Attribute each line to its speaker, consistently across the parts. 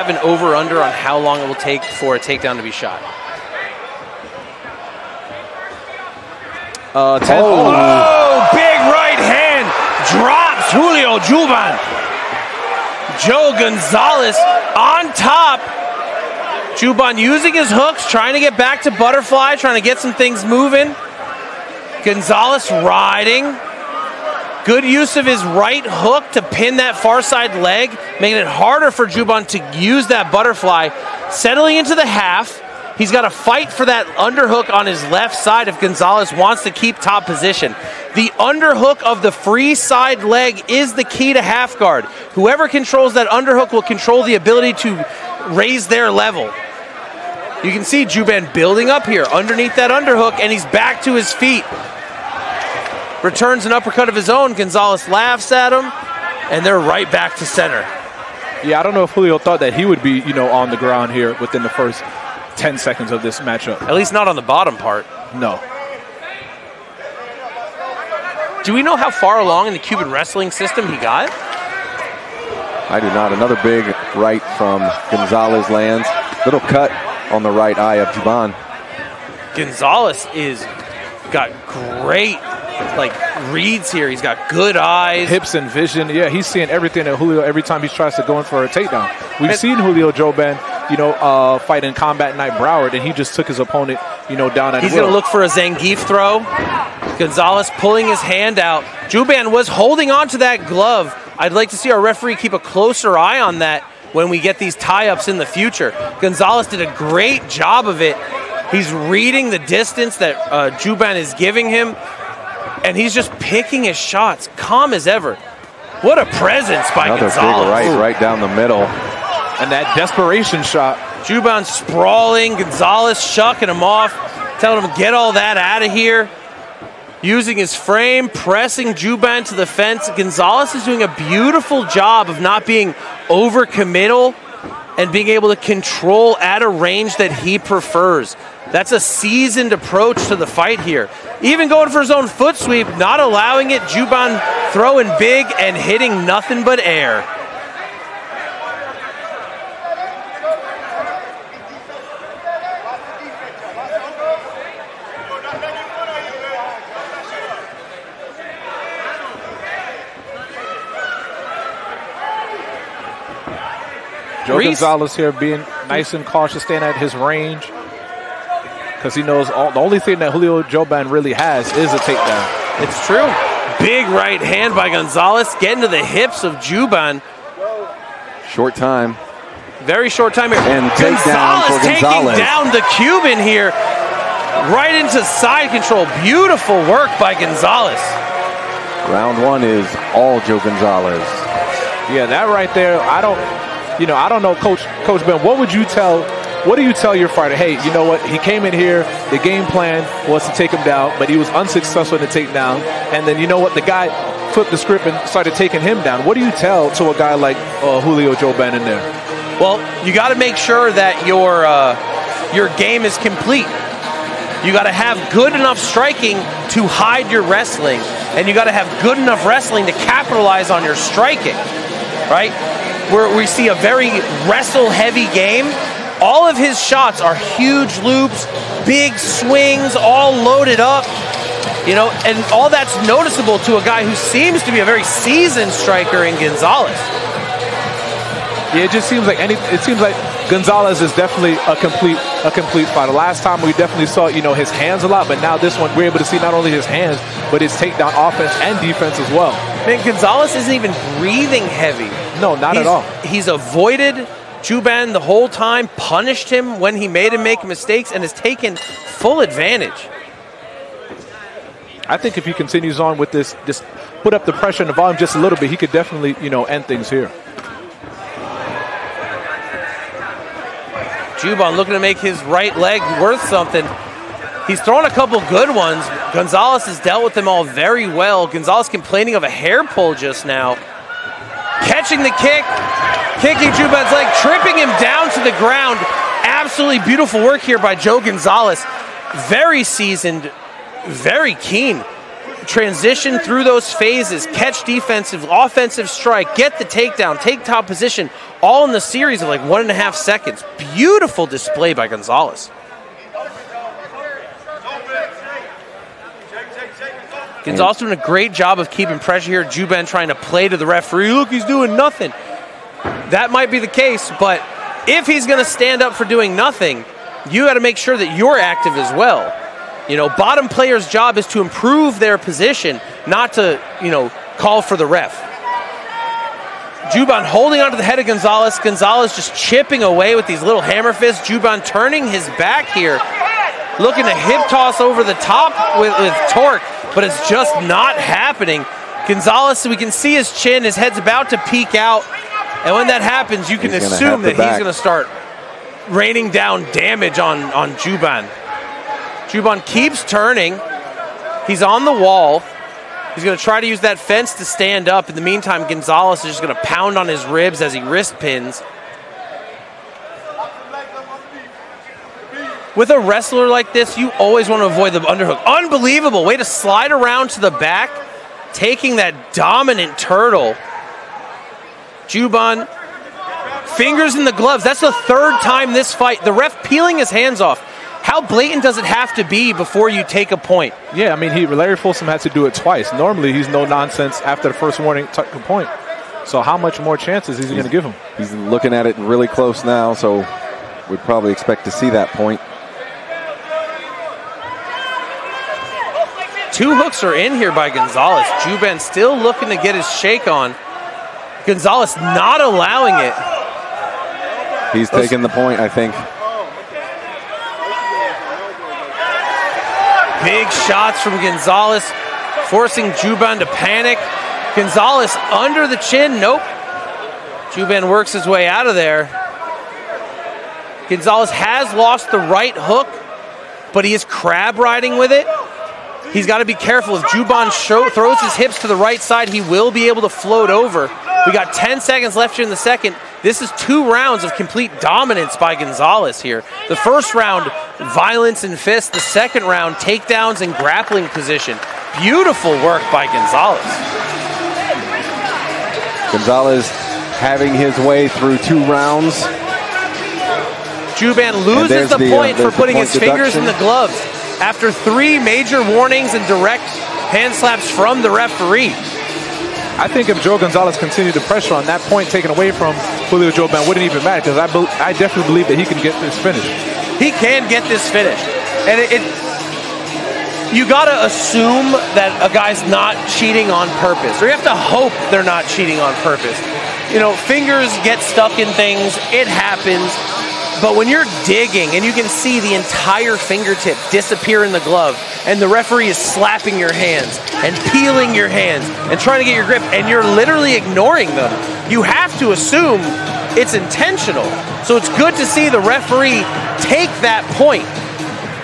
Speaker 1: have an over-under on how long it will take for a takedown to be shot?
Speaker 2: 10.
Speaker 1: Oh, big right hand drops Julio Juban. Joe Gonzalez on top. Juban using his hooks, trying to get back to butterfly, trying to get some things moving. Gonzalez riding. Good use of his right hook to pin that far side leg, making it harder for Juban to use that butterfly. Settling into the half. He's got to fight for that underhook on his left side if Gonzalez wants to keep top position. The underhook of the free side leg is the key to half guard. Whoever controls that underhook will control the ability to raise their level. You can see Juban building up here underneath that underhook, and he's back to his feet. Returns an uppercut of his own. Gonzalez laughs at him, and they're right back to center.
Speaker 2: Yeah, I don't know if Julio thought that he would be, on the ground here within the first 10 seconds of this matchup.
Speaker 1: At least not on the bottom part.
Speaker 2: No.
Speaker 1: Do we know how far along in the Cuban wrestling system he got?
Speaker 3: I do not. Another big right from Gonzalez lands. Little cut on the right eye of Juban.
Speaker 1: Gonzalez got great reads here. He's got good eyes.
Speaker 2: Hips and vision. Yeah, he's seeing everything that Julio every time he tries to go in for a takedown. We've seen Julio Juban, fight in Combat Night Broward, and he just took his opponent, down at
Speaker 1: He's going to look for a Zangief throw. Gonzalez pulling his hand out. Juban was holding on to that glove. I'd like to see our referee keep a closer eye on that when we get these tie-ups in the future. Gonzalez did a great job of it. He's reading the distance that Juban is giving him, and he's just picking his shots, calm as ever. What a presence by Gonzalez.
Speaker 3: Another big right down the middle.
Speaker 2: And that desperation shot.
Speaker 1: Juban sprawling, Gonzalez shucking him off, telling him get all that out of here. Using his frame, pressing Juban to the fence. Gonzalez is doing a beautiful job of not being overcommittal and being able to control at a range that he prefers. That's a seasoned approach to the fight here. Even going for his own foot sweep, not allowing it. Juban throwing big and hitting nothing but air.
Speaker 2: Joe Gonzalez here being nice and cautious, staying at his range, because he knows the only thing that Julio Juban really has is a takedown.
Speaker 1: It's true. Big right hand by Gonzalez, getting to the hips of Juban.
Speaker 3: Short time.
Speaker 1: Very short time here.
Speaker 3: And takedown for Gonzalez.
Speaker 1: Taking down the Cuban here, right into side control. Beautiful work by Gonzalez.
Speaker 3: Round one is all Joe Gonzalez.
Speaker 2: Yeah, that right there, I don't know, Coach Ben, what do you tell your fighter? Hey, you know what? He came in here, the game plan was to take him down, but he was unsuccessful in the takedown. And then, you know what? The guy flipped the script and started taking him down. What do you tell to a guy like Julio Juban in there?
Speaker 1: Well, you got to make sure that your game is complete. You got to have good enough striking to hide your wrestling, and you got to have good enough wrestling to capitalize on your striking, right? Where we see a very wrestle-heavy game. All of his shots are huge loops, big swings, all loaded up, and all that's noticeable to a guy who seems to be a very seasoned striker in Gonzalez.
Speaker 2: Yeah, it just seems like Gonzalez is definitely a complete fighter. Last time we definitely saw, his hands a lot, but now this one we're able to see not only his hands, but his takedown offense and defense as well.
Speaker 1: Man, Gonzalez isn't even breathing heavy.
Speaker 2: No, not at all.
Speaker 1: He's avoided Juban the whole time, punished him when he made him make mistakes, and has taken full advantage.
Speaker 2: I think if he continues on with this, just put up the pressure and the volume just a little bit, he could definitely, end things here.
Speaker 1: Juban looking to make his right leg worth something. He's thrown a couple good ones. Gonzalez has dealt with them all very well. Gonzalez complaining of a hair pull just now. Catching the kick, kicking Juban's leg, tripping him down to the ground. Absolutely beautiful work here by Joe Gonzalez. Very seasoned, very keen. transition through those phases, catch defensive, offensive strike, get the takedown, take top position, all in the series of like 1.5 seconds. Beautiful display by Gonzalez. Gonzalez doing a great job of keeping pressure here. Juban trying to play to the referee. Look, he's doing nothing. That might be the case, but if he's going to stand up for doing nothing, you got to make sure that you're active as well. You know, bottom player's job is to improve their position, not to, you know, call for the ref. Juban holding onto the head of Gonzalez. Gonzalez just chipping away with these little hammer fists. Juban turning his back here, looking to hip toss over the top with torque, but it's just not happening. Gonzalez, we can see his chin, his head's about to peek out, and when that happens, you can assume that he's going to start raining down damage on Juban. Juban keeps turning. He's on the wall. He's going to try to use that fence to stand up. In the meantime, Gonzalez is just going to pound on his ribs as he wrist pins. With a wrestler like this, you always want to avoid the underhook. Unbelievable way to slide around to the back, taking that dominant turtle. Juban, fingers in the gloves. That's the third time this fight. The ref peeling his hands off. How blatant does it have to be before you take a point?
Speaker 2: Yeah, I mean, Larry Folsom had to do it twice. Normally, he's no nonsense after the first warning, took a point. So how much more chances is he going to give him?
Speaker 3: He's looking at it really close now, so we'd probably expect to see that point.
Speaker 1: 2 hooks are in here by Gonzalez. Juban still looking to get his shake on. Gonzalez not allowing it.
Speaker 3: He's taking the point, I think.
Speaker 1: Big shots from Gonzalez, forcing Juban to panic. Gonzalez under the chin. Nope. Juban works his way out of there. Gonzalez has lost the right hook, but he is crab riding with it. He's got to be careful. If Juban throws his hips to the right side, he will be able to float over. We got 10 seconds left here in the second. This is 2 rounds of complete dominance by Gonzalez here. The first round, violence and fists. The second round, takedowns and grappling position. Beautiful work by Gonzalez.
Speaker 3: Gonzalez having his way through 2 rounds.
Speaker 1: Juban loses the point for putting his fingers in the gloves after 3 major warnings and direct hand slaps from the referee.
Speaker 2: I think if Joe Gonzalez continued to pressure on that point taken away from Julio Juban wouldn't even matter, because I definitely believe that he can get this finish.
Speaker 1: He can get this finish. And you got to assume that a guy's not cheating on purpose, or you have to hope they're not cheating on purpose. You know, fingers get stuck in things. It happens. But when you're digging and you can see the entire fingertip disappear in the glove, and the referee is slapping your hands and peeling your hands and trying to get your grip, and you're literally ignoring them, you have to assume it's intentional. So it's good to see the referee take that point.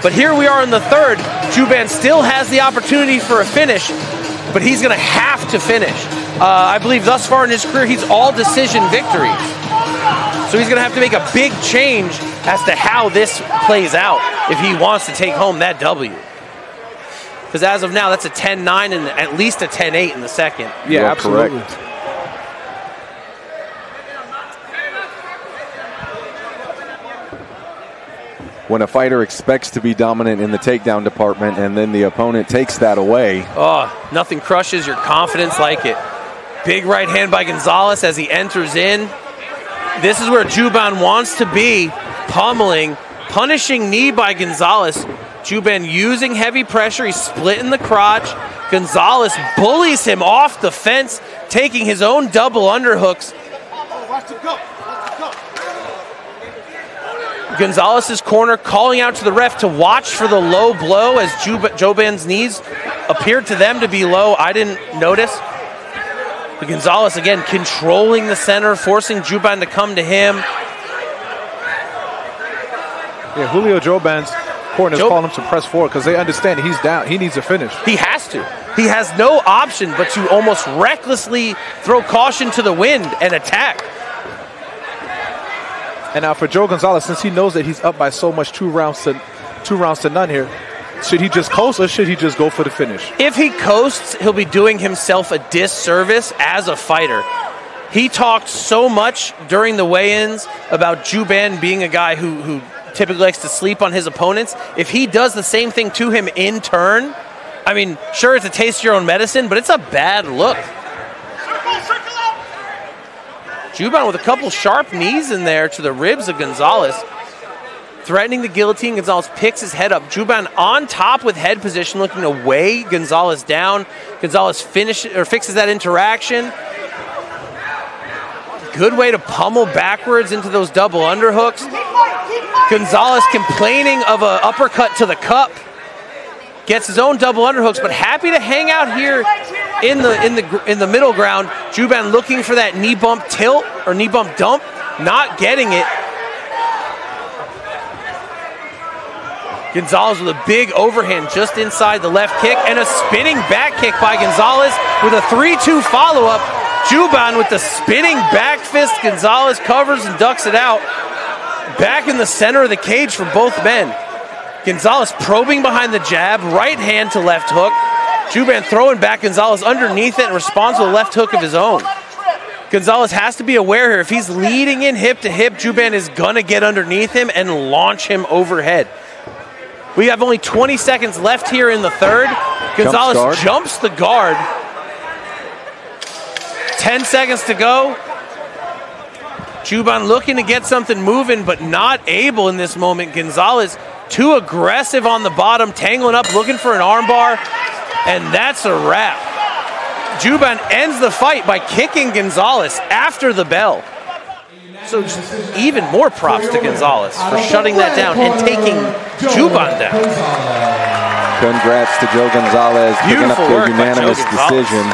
Speaker 1: But here we are in the third. Juban still has the opportunity for a finish, but he's going to have to finish. I believe thus far in his career, he's all decision victories. So he's going to have to make a big change as to how this plays out if he wants to take home that W. Because as of now, that's a 10-9 and at least a 10-8 in the second.
Speaker 2: Yeah, absolutely.
Speaker 3: Correct. When a fighter expects to be dominant in the takedown department and then the opponent takes that away.
Speaker 1: Oh, nothing crushes your confidence like it. Big right hand by Gonzalez as he enters in. This is where Juban wants to be, pummeling, punishing knee by Gonzalez. Juban using heavy pressure, he's splitting the crotch. Gonzalez bullies him off the fence, taking his own double underhooks. Gonzalez's corner calling out to the ref to watch for the low blow as Juban's knees appeared to them to be low. I didn't notice. But Gonzalez, again, controlling the center, forcing Juban to come to him.
Speaker 2: Yeah, Julio Juban's corner is calling him to press forward because they understand he's down. He needs a finish.
Speaker 1: He has to. He has no option but to almost recklessly throw caution to the wind and attack.
Speaker 2: And now for Joe Gonzalez, since he knows that he's up by so much, 2 rounds to none here, Should he just coast or should he just go for the finish?
Speaker 1: If he coasts, he'll be doing himself a disservice as a fighter. He talked so much during the weigh-ins about Juban being a guy who typically likes to sleep on his opponents. If he does the same thing to him in turn, I mean, sure, it's a taste of your own medicine, but it's a bad look. Juban with a couple sharp knees in there to the ribs of Gonzalez. Threatening the guillotine, Gonzalez picks his head up. Juban on top with head position, looking to weigh Gonzalez down. Gonzalez fixes that interaction. Good way to pummel backwards into those double underhooks. Gonzalez complaining of an uppercut to the cup. Gets his own double underhooks, but happy to hang out here in the middle ground. Juban looking for that knee bump tilt or knee bump dump, not getting it. Gonzalez with a big overhand just inside the left kick and a spinning back kick by Gonzalez with a 3-2 follow-up. Juban with the spinning back fist. Gonzalez covers and ducks it out. Back in the center of the cage for both men. Gonzalez probing behind the jab, right hand to left hook. Juban throwing back Gonzalez underneath it in response to a left hook of his own. Gonzalez has to be aware here. If he's leading in hip to hip, Juban is going to get underneath him and launch him overhead. We have only 20 seconds left here in the third. Gonzalez jumps the guard. 10 seconds to go. Juban looking to get something moving, but not able in this moment. Gonzalez too aggressive on the bottom, tangling up, looking for an armbar, and that's a wrap. Juban ends the fight by kicking Gonzalez after the bell. So just even more props to Gonzalez for shutting that down and taking Juban down.
Speaker 3: Congrats to Joe Gonzalez, picking up the unanimous decision.